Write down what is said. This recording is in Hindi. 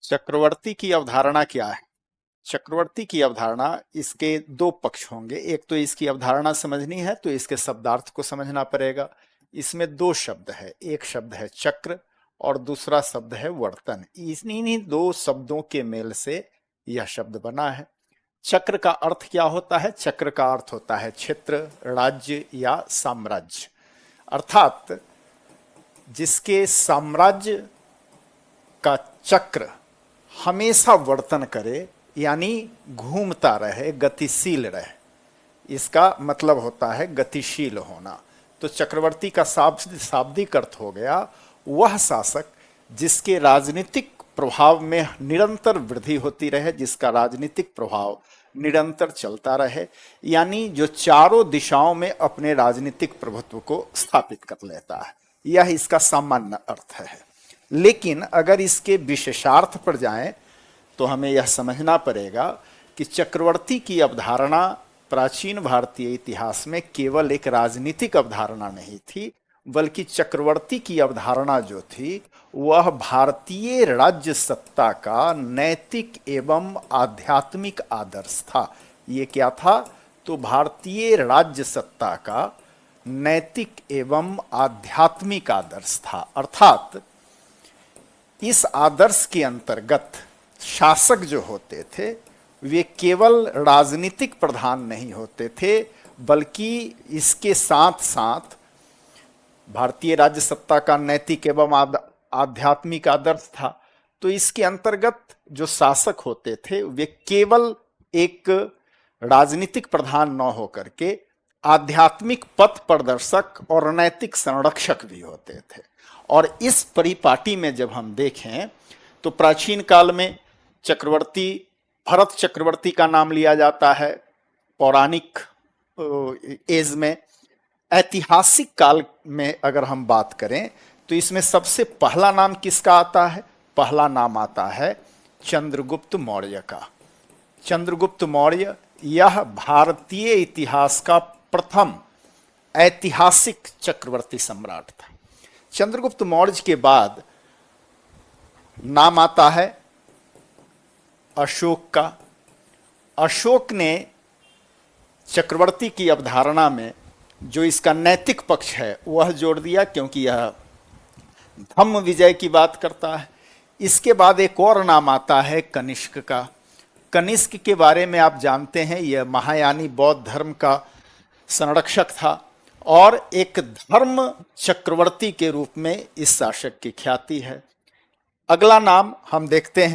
चक्रवर्ती की अवधारणा क्या है? चक्रवर्ती की अवधारणा, इसके दो पक्ष होंगे। एक तो इसकी अवधारणा समझनी है तो इसके शब्दार्थ को समझना पड़ेगा। इसमें दो शब्द है, एक शब्द है चक्र और दूसरा शब्द है वर्तन। इन्हीं दो शब्दों के मेल से यह शब्द बना है। चक्र का अर्थ क्या होता है? चक्र का अर्थ होता है क्षेत्र, राज्य या साम्राज्य। अर्थात जिसके साम्राज्य का चक्र हमेशा वर्तन करे, यानी घूमता रहे, गतिशील रहे, इसका मतलब होता है गतिशील होना। तो चक्रवर्ती का शाब्दिक अर्थ हो गया वह शासक जिसके राजनीतिक प्रभाव में निरंतर वृद्धि होती रहे, जिसका राजनीतिक प्रभाव निरंतर चलता रहे, यानी जो चारों दिशाओं में अपने राजनीतिक प्रभुत्व को स्थापित कर लेता है। यह इसका सामान्य अर्थ है। लेकिन अगर इसके विशेषार्थ पर जाएं तो हमें यह समझना पड़ेगा कि चक्रवर्ती की अवधारणा प्राचीन भारतीय इतिहास में केवल एक राजनीतिक अवधारणा नहीं थी, बल्कि चक्रवर्ती की अवधारणा जो थी वह भारतीय राज्य सत्ता का नैतिक एवं आध्यात्मिक आदर्श था। ये क्या था? तो भारतीय राज्य सत्ता का नैतिक एवं आध्यात्मिक आदर्श था। अर्थात इस आदर्श के अंतर्गत शासक जो होते थे वे केवल राजनीतिक प्रधान नहीं होते थे, बल्कि इसके साथ साथ भारतीय राज्य सत्ता का नैतिक एवं आध्यात्मिक आदर्श था। तो इसके अंतर्गत जो शासक होते थे वे केवल एक राजनीतिक प्रधान न होकर के आध्यात्मिक पथ प्रदर्शक और नैतिक संरक्षक भी होते थे। और इस परिपाटी में जब हम देखें तो प्राचीन काल में चक्रवर्ती, भरत चक्रवर्ती का नाम लिया जाता है पौराणिक एज में। ऐतिहासिक काल में अगर हम बात करें तो इसमें सबसे पहला नाम किसका आता है? पहला नाम आता है चंद्रगुप्त मौर्य का। चंद्रगुप्त मौर्य यह भारतीय इतिहास का प्रथम ऐतिहासिक चक्रवर्ती सम्राट था। चंद्रगुप्त मौर्य के बाद नाम आता है अशोक का। अशोक ने चक्रवर्ती की अवधारणा में जो इसका नैतिक पक्ष है वह जोड़ दिया, क्योंकि यह धम्म विजय की बात करता है। इसके बाद एक और नाम आता है कनिष्क का। कनिष्क के बारे में आप जानते हैं, यह महायानी बौद्ध धर्म का संरक्षक था और एक धर्म चक्रवर्ती के रूप में इस शासक की ख्याति है। अगला नाम हम देखते हैं